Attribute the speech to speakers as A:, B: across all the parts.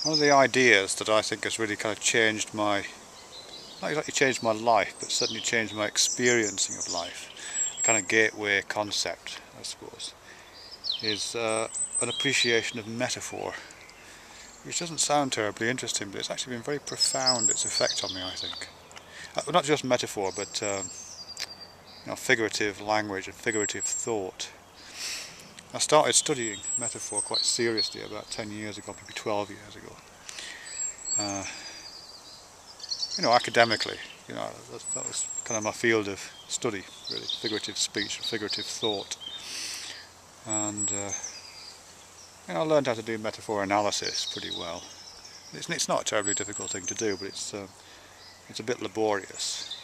A: One of the ideas that I think has really kind of changed my, not exactly changed my life, but certainly changed my experiencing of life, a kind of gateway concept, I suppose, is an appreciation of metaphor, which doesn't sound terribly interesting, but it's actually been very profound, its effect on me, I think. Not just metaphor, but figurative language and figurative thought. I started studying metaphor quite seriously about 10 years ago, maybe 12 years ago. Academically, that was kind of my field of study, really, figurative speech and figurative thought. And I learned how to do metaphor analysis pretty well. It's not a terribly difficult thing to do, but it's a bit laborious.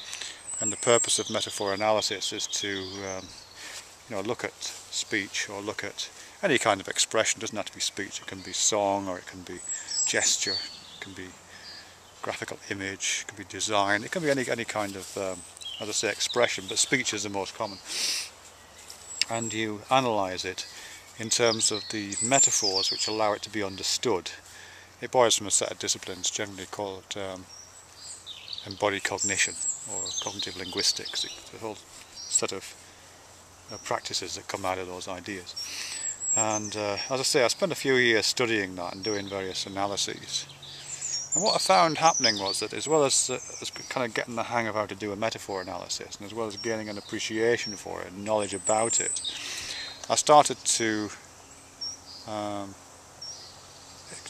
A: And the purpose of metaphor analysis is to look at speech, or look at any kind of expression. It doesn't have to be speech, it can be song, or it can be gesture, it can be graphical image, it can be design, it can be any kind of, as I say, expression, but speech is the most common. And you analyse it in terms of the metaphors which allow it to be understood. It borrows from a set of disciplines generally called embodied cognition, or cognitive linguistics. It's a whole set of practices that come out of those ideas. And as I say, I spent a few years studying that and doing various analyses. And what I found happening was that as well as kind of getting the hang of how to do a metaphor analysis, and as well as gaining an appreciation for it and knowledge about it, I started to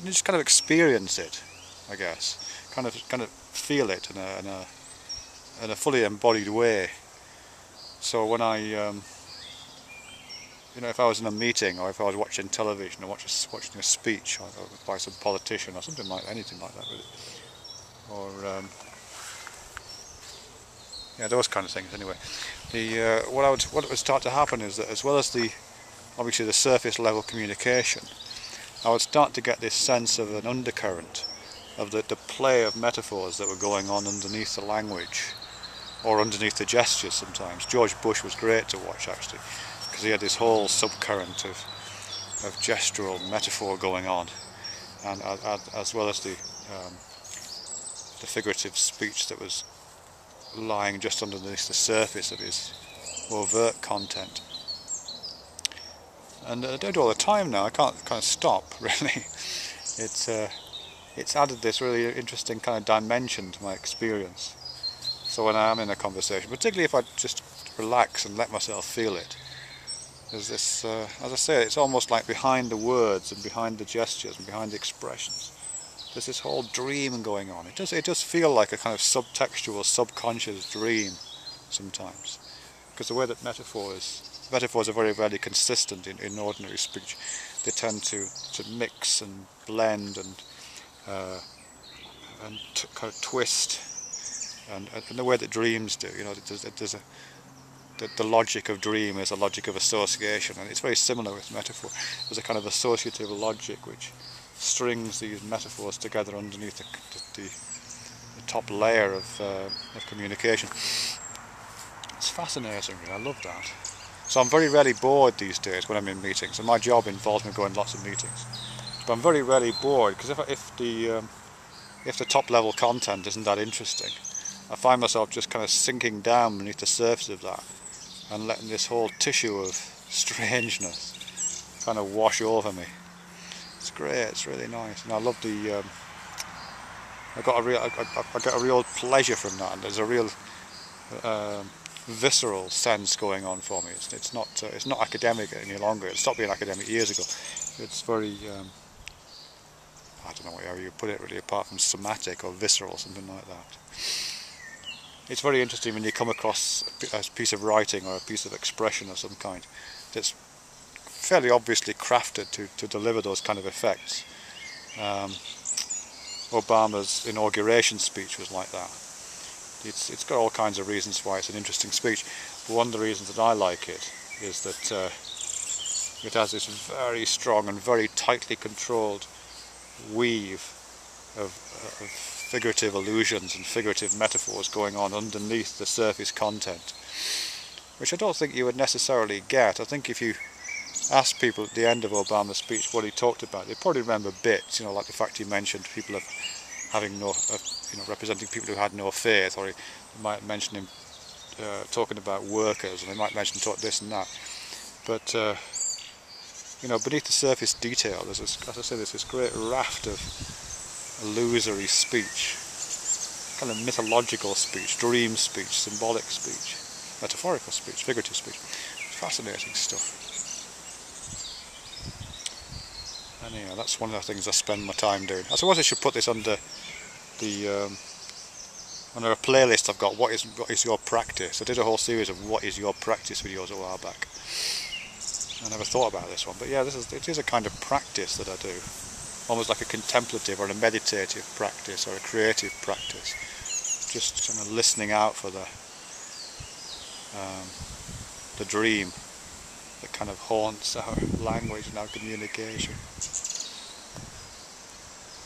A: just kind of experience it, I guess, kind of feel it in a fully embodied way. So when I if I was in a meeting, or if I was watching television, or watching a speech by some politician or something like anything like that, really, or those kind of things. Anyway, what would start to happen is that, as well as obviously the surface level communication, I would start to get this sense of an undercurrent of the play of metaphors that were going on underneath the language, or underneath the gestures sometimes. George Bush was great to watch, actually, because he had this whole subcurrent of gestural metaphor going on, and as well as the figurative speech that was lying just underneath the surface of his overt content. And I do it all the time now. I can't kind of stop, really. It's added this really interesting kind of dimension to my experience. So when I am in a conversation, particularly if I just relax and let myself feel it, there's this, as I say, it's almost like behind the words and behind the gestures and behind the expressions, there's this whole dream going on. It does feel like a kind of subtextual, subconscious dream sometimes, because the way that metaphors are very rarely consistent in ordinary speech. They tend to mix and blend and kind of twist, and the way that dreams do. The logic of dream is a logic of association, and it's very similar with metaphor. There's a kind of associative logic which strings these metaphors together underneath the top layer of communication. It's fascinating, really. I love that. So I'm very rarely bored these days when I'm in meetings, and my job involves me going lots of meetings. But I'm very rarely bored, because if the top level content isn't that interesting, I find myself just kind of sinking down beneath the surface of that and letting this whole tissue of strangeness kind of wash over me. It's great. It's really nice, and I love I get a real pleasure from that, and there's a real visceral sense going on for me. It's not academic any longer. It stopped being academic years ago. It's very I don't know how you put it, really, apart from somatic or visceral, something like that. It's very interesting when you come across a piece of writing or a piece of expression of some kind that's fairly obviously crafted to deliver those kind of effects. Obama's inauguration speech was like that. It's got all kinds of reasons why it's an interesting speech, but one of the reasons that I like it is that it has this very strong and very tightly controlled weave of figurative allusions and figurative metaphors going on underneath the surface content, which I don't think you would necessarily get. I think if you asked people at the end of Obama's speech what he talked about, they probably remember bits, like the fact he mentioned people having no, representing people who had no faith, or he might mention him talking about workers, and they might mention this and that. But beneath the surface detail, there's this, as I say, there's this great raft of illusory speech, kind of mythological speech, dream speech, symbolic speech, metaphorical speech, figurative speech. Fascinating stuff. And that's one of the things I spend my time doing. I suppose I should put this under the under a playlist I've got. What is your practice? I did a whole series of what is your practice videos a while back. I never thought about this one, but yeah, it is a kind of practice that I do, almost like a contemplative or a meditative practice or a creative practice. Just kind of listening out for the dream that kind of haunts our language and our communication.